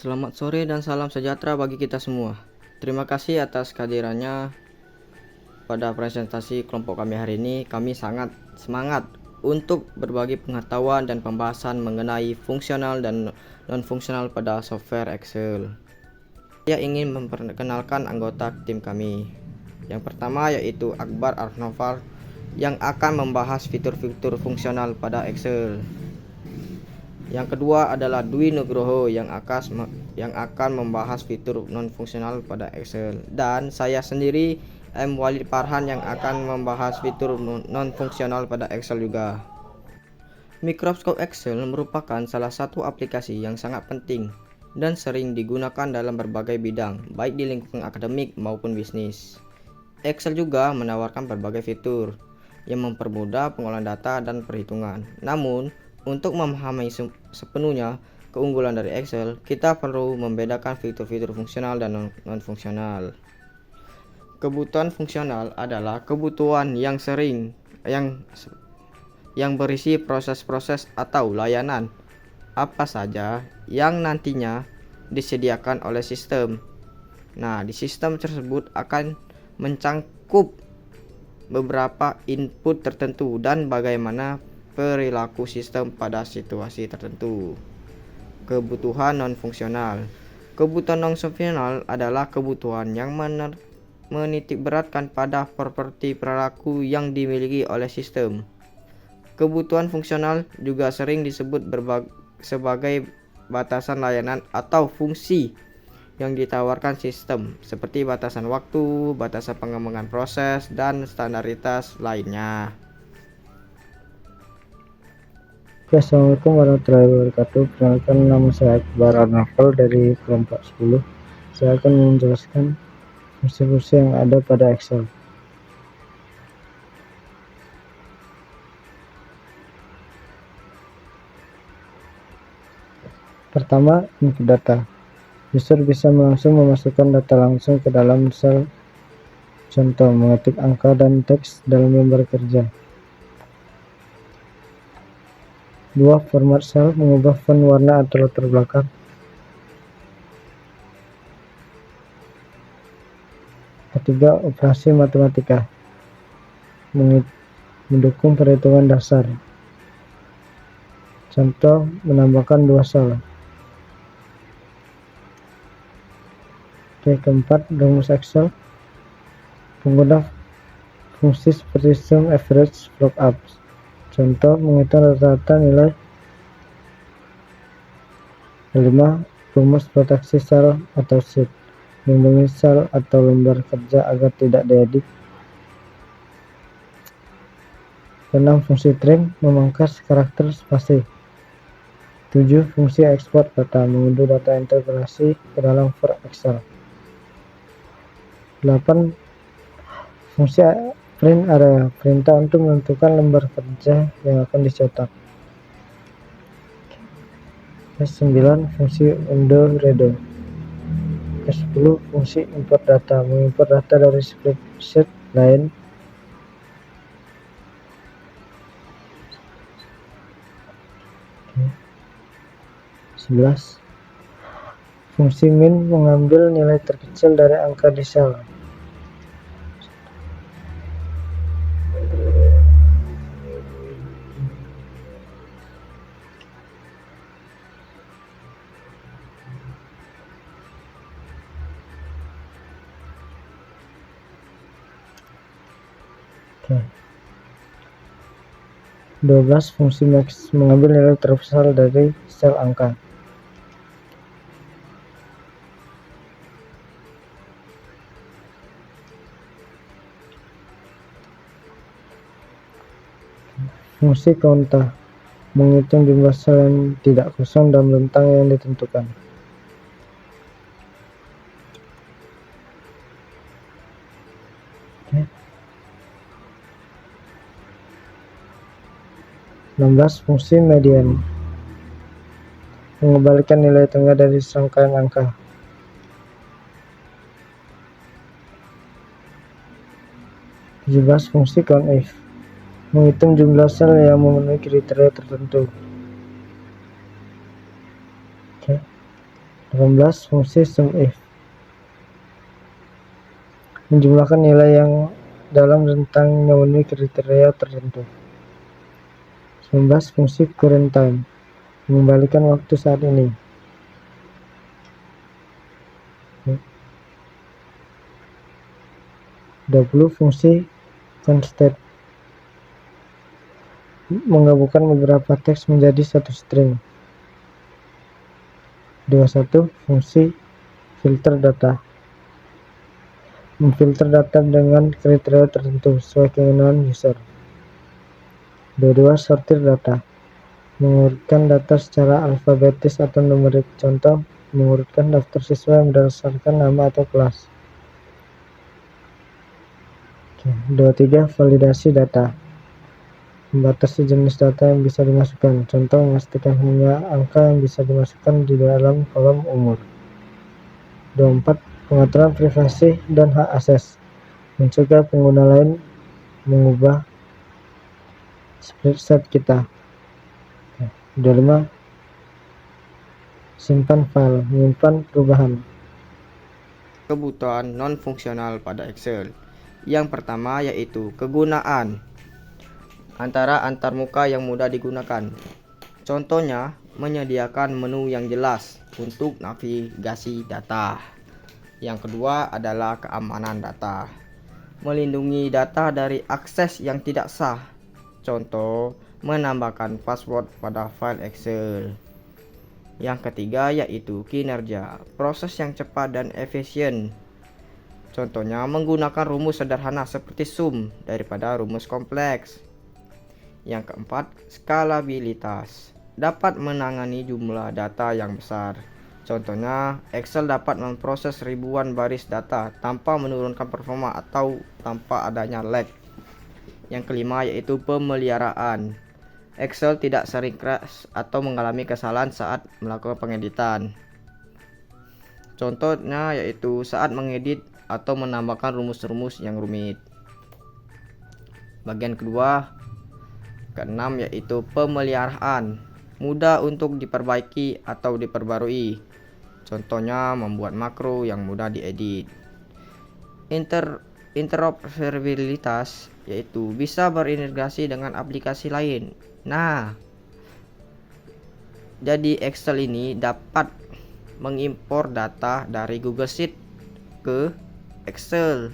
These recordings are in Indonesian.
Selamat sore dan salam sejahtera bagi kita semua. Terima kasih atas kehadirannya pada presentasi kelompok kami hari ini. Kami sangat semangat untuk berbagi pengetahuan dan pembahasan mengenai fungsional dan non-fungsional pada software Excel. Saya ingin memperkenalkan anggota tim kami. Yang pertama yaitu Akbar Arnoval yang akan membahas fitur-fitur fungsional pada Excel. Yang kedua adalah Dwi Nugroho yang akan membahas fitur non-fungsional pada Excel. Dan saya sendiri M. Walid Farhan yang akan membahas fitur non-fungsional pada Excel juga. Microsoft Excel merupakan salah satu aplikasi yang sangat penting dan sering digunakan dalam berbagai bidang, baik di lingkungan akademik maupun bisnis. Excel juga menawarkan berbagai fitur yang mempermudah pengolahan data dan perhitungan. Namun, untuk memahami sepenuhnya keunggulan dari Excel, kita perlu membedakan fitur-fitur fungsional dan non-fungsional. Kebutuhan fungsional adalah kebutuhan yang berisi proses-proses atau layanan apa saja yang nantinya disediakan oleh sistem. Nah, di sistem tersebut akan mencangkup beberapa input tertentu dan bagaimana perilaku sistem pada situasi tertentu. Kebutuhan non-fungsional. Kebutuhan non-fungsional adalah kebutuhan yang menitikberatkan pada properti perilaku yang dimiliki oleh sistem. Kebutuhan fungsional juga sering disebut sebagai batasan layanan atau fungsi yang ditawarkan sistem, seperti batasan waktu, batasan pengembangan proses, dan standaritas lainnya. Assalamualaikum warahmatullahi wabarakatuh. Perkenalkan, nama saya Akbar Arnoval dari kelompok 10. Saya akan menjelaskan fungsi-fungsi yang ada pada Excel. Pertama, input data. User bisa langsung memasukkan data langsung ke dalam sel. Contoh, mengetik angka dan teks dalam lembar kerja. 2. Format sel, mengubah font, warna, atau latar belakang. 3. Operasi matematika, mendukung perhitungan dasar. Contoh, menambahkan 2 sel. Keempat, rumus Excel, pengguna fungsi seperti sum, average, lookup. Contoh, menghitung rata-rata nilai. 5. Rumus proteksi sel atau sheet, melindungi sel atau lembar kerja agar tidak diedit. 6. Fungsi trim, memangkas karakter spasi. 7. Fungsi ekspor data, mengunduh data integrasi ke dalam file Excel. 8. Fungsi print area, perintah untuk menentukan lembar kerja yang akan dicetak. 9. Fungsi undo redo. 10. Fungsi import data, mengimport data dari spreadsheet lain. 11. Fungsi min, mengambil nilai terkecil dari angka di sel. Oke. 12. Fungsi max, mengambil nilai terbesar dari sel angka. Fungsi count, menghitung jumlah sel yang tidak kosong dalam rentang yang ditentukan. Oke. 16. Fungsi median, mengembalikan nilai tengah dari serangkaian angka. 17. Fungsi countif, menghitung jumlah sel yang memenuhi kriteria tertentu. Oke. 18. Fungsi SUMIF menjumlahkan nilai yang dalam rentang memenuhi kriteria tertentu. 19. Fungsi current time mengembalikan waktu saat ini. 20. Fungsi constant menggabungkan beberapa teks menjadi satu string. 21. Fungsi filter data memfilter data dengan kriteria tertentu sesuai keinginan user. 22. Sortir data mengurutkan data secara alfabetis atau numerik. Contoh, mengurutkan daftar siswa yang berdasarkan nama atau kelas. 23. Validasi data membatasi jenis data yang bisa dimasukkan. Contoh, memastikan hanya angka yang bisa dimasukkan di dalam kolom umur. 24. Pengaturan privasi dan hak akses mencegah pengguna lain mengubah spreadsheet kita. 25. Simpan file menyimpan perubahan. Kebutuhan non-fungsional pada Excel. Yang pertama yaitu kegunaan antara antarmuka yang mudah digunakan. Contohnya, menyediakan menu yang jelas untuk navigasi data. Yang kedua adalah keamanan data. Melindungi data dari akses yang tidak sah. Contoh, menambahkan password pada file Excel. Yang ketiga yaitu kinerja, proses yang cepat dan efisien. Contohnya menggunakan rumus sederhana seperti sum daripada rumus kompleks. Yang keempat, skalabilitas, dapat menangani jumlah data yang besar. Contohnya, Excel dapat memproses ribuan baris data tanpa menurunkan performa atau tanpa adanya lag. Yang kelima yaitu pemeliharaan. Excel tidak sering crash atau mengalami kesalahan saat melakukan pengeditan. Contohnya yaitu saat mengedit atau menambahkan rumus-rumus yang rumit. Bagian kedua, keenam yaitu pemeliharaan, mudah untuk diperbaiki atau diperbarui. Contohnya membuat makro yang mudah diedit. Interoperabilitas yaitu bisa berintegrasi dengan aplikasi lain. Nah, jadi Excel ini dapat mengimpor data dari Google Sheet ke Excel.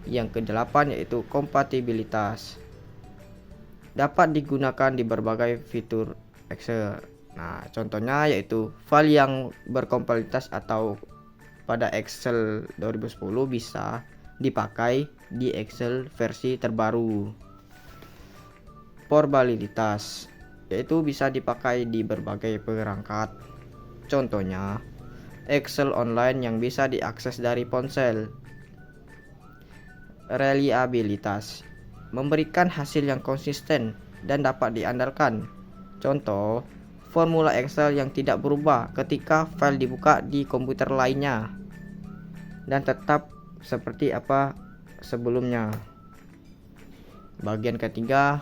Yang kedelapan yaitu kompatibilitas, dapat digunakan di berbagai fitur Excel. Nah, contohnya yaitu file yang berkompatibilitas atau pada Excel 2010 bisa dipakai di Excel versi terbaru. Portabilitas yaitu bisa dipakai di berbagai perangkat. Contohnya Excel online yang bisa diakses dari ponsel. Reliabilitas, memberikan hasil yang konsisten dan dapat diandalkan. Contoh, formula Excel yang tidak berubah ketika file dibuka di komputer lainnya dan tetap seperti apa sebelumnya. Bagian ketiga,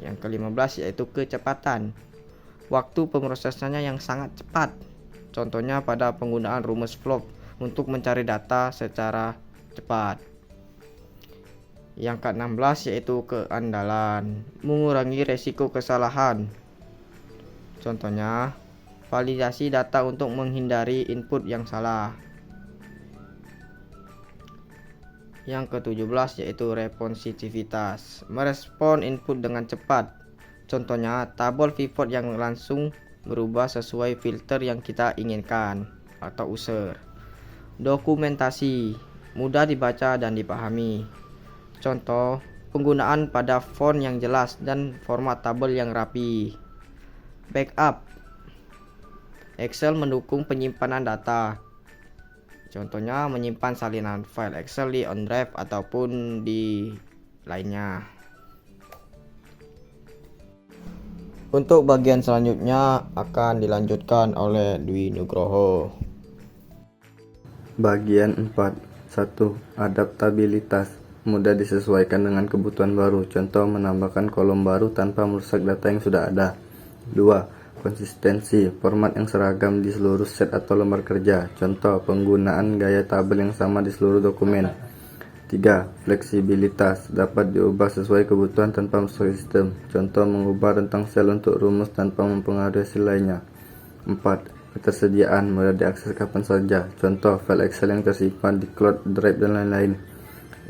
yang ke-15 yaitu kecepatan. Waktu pemrosesannya yang sangat cepat. Contohnya pada penggunaan rumus flop untuk mencari data secara cepat. Yang ke-16 yaitu keandalan, mengurangi resiko kesalahan. Contohnya, validasi data untuk menghindari input yang salah. Yang ke-17 yaitu responsivitas, merespon input dengan cepat. Contohnya, tabel pivot yang langsung berubah sesuai filter yang kita inginkan atau user. Dokumentasi, mudah dibaca dan dipahami. Contoh, penggunaan pada font yang jelas dan format tabel yang rapi. Backup, Excel mendukung penyimpanan data. Contohnya menyimpan salinan file Excel di OneDrive ataupun di lainnya. Untuk bagian selanjutnya akan dilanjutkan oleh Dwi Nugroho. Bagian 4. 1. Adaptabilitas, mudah disesuaikan dengan kebutuhan baru. Contoh, menambahkan kolom baru tanpa merusak data yang sudah ada. 2. konsistensi, format yang seragam di seluruh set atau lembar kerja. Contoh, penggunaan gaya tabel yang sama di seluruh dokumen. 3. Fleksibilitas, dapat diubah sesuai kebutuhan tanpa masuk sistem. Contoh, mengubah rentang sel untuk rumus tanpa mempengaruhi hasil lainnya. 4. Ketersediaan, mudah diakses kapan saja. Contoh, file Excel yang tersimpan di cloud, drive, dan lain-lain.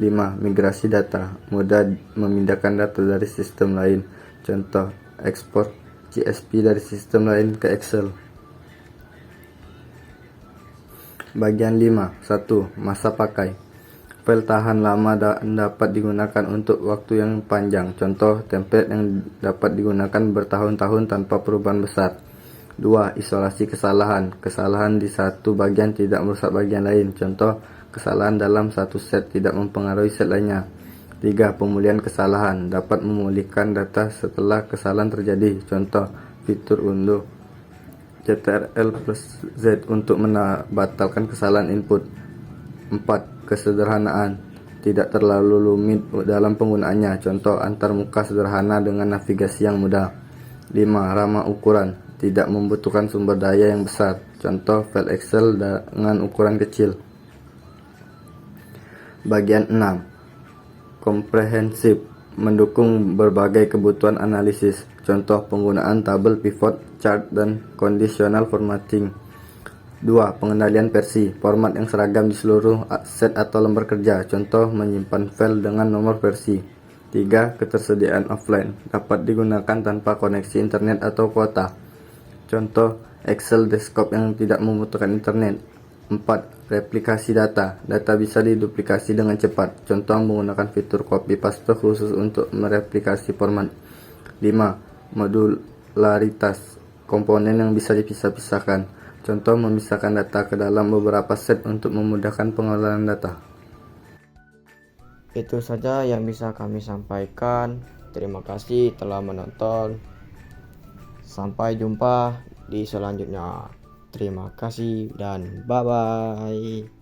5. Migrasi data, mudah memindahkan data dari sistem lain. Contoh, ekspor CSV dari sistem lain ke Excel. Bagian 5. 1. Masa pakai. File tahan lama dapat digunakan untuk waktu yang panjang. Contoh, template yang dapat digunakan bertahun-tahun tanpa perubahan besar. 2. Isolasi kesalahan. Kesalahan di satu bagian tidak merusak bagian lain. Contoh, kesalahan dalam satu set tidak mempengaruhi set lainnya. 3. Pemulihan kesalahan, dapat memulihkan data setelah kesalahan terjadi. Contoh, fitur unduh Ctrl+Z untuk membatalkan kesalahan input. 4. Kesederhanaan, tidak terlalu rumit dalam penggunaannya. Contoh, antarmuka sederhana dengan navigasi yang mudah. 5. Ramah ukuran, tidak membutuhkan sumber daya yang besar. Contoh, file Excel dengan ukuran kecil. Bagian 6. Komprehensif, mendukung berbagai kebutuhan analisis. Contoh, penggunaan tabel pivot, chart, dan conditional formatting. 2. Pengendalian versi, format yang seragam di seluruh set atau lembar kerja. Contoh, menyimpan file dengan nomor versi. 3. Ketersediaan offline, dapat digunakan tanpa koneksi internet atau kuota. Contoh, Excel desktop yang tidak membutuhkan internet. 4. Replikasi data, data bisa diduplikasi dengan cepat. Contoh, menggunakan fitur copy paste khusus untuk mereplikasi format. 5. Modularitas, komponen yang bisa dipisah-pisahkan. Contoh, memisahkan data ke dalam beberapa set untuk memudahkan pengelolaan data. Itu saja yang bisa kami sampaikan. Terima kasih telah menonton. Sampai jumpa di selanjutnya. Terima kasih dan bye-bye.